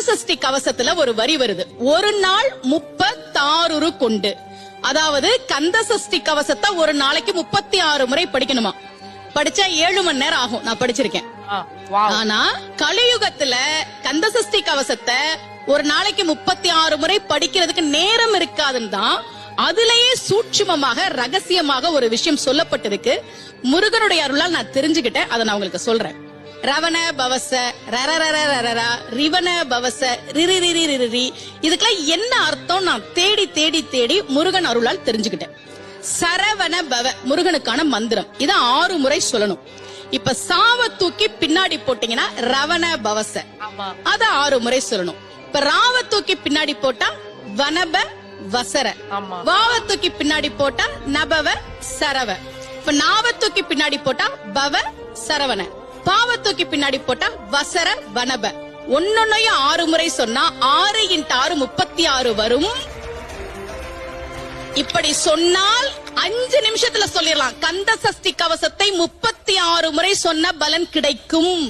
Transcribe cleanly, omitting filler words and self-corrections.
கந்தசஷ்டி கவசத்துல ஒரு வரி வருது, ஒரு நாள் 36 கொண்டு. அதாவது கந்தசஷ்டி கவசத்தை ஒரு நாளைக்கு 36 முறை படிக்கணுமா. படிச்சா 7 மணி நேரம் ஆகும். நான் படிச்சிருக்கேன். ஆனா கலியுகத்துல கந்தசஷ்டி கவசத்தை ஒரு நாளைக்கு 36 முறை படிக்கிறதுக்கு நேரம் இருக்காதுன்னு தான் அதுலயே சூட்சுமமாக ரகசியமாக ஒரு விஷயம் சொல்லப்பட்டிருக்கு. முருகனுடைய அருளால் நான் தெரிஞ்சுக்கிட்டேன். அதை நான் உங்களுக்கு சொல்றேன். ரவண பவச ரரரரரரரா ரிவன பவச ரிரிரிரிரிரி, இதுக்கெல்லாம் என்ன அர்த்தம் நான் தேடி தேடி தேடி முருகன் அருளால் தெரிஞ்சுக்கிட்டேன். சரவண பவ முருகனுக்கான மந்திரம். இத 6 முறை சொல்லணும். இப்ப சாவ தூக்கி பின்னாடி போட்டீங்கன்னா ரவண பவச, அத 6 முறை சொல்லணும். இப்ப ராவ தூக்கி பின்னாடி போட்டா வனப வசர, வாவ தூக்கி பின்னாடி போட்டா நபவ சரவ, இப்ப நாவ தூக்கி பின்னாடி போட்டா பவ சரவண, பாவ தூக்கி பின்னாடி போட்டா வசர வனப. ஒன்னொன்னையும் 6 முறை சொன்னா 6 × 6 36 வரும். இப்படி சொன்னால் 5 நிமிஷத்துல சொல்லிடலாம். கந்த சஷ்டி கவசத்தை 36 முறை சொன்ன பலன் கிடைக்கும்.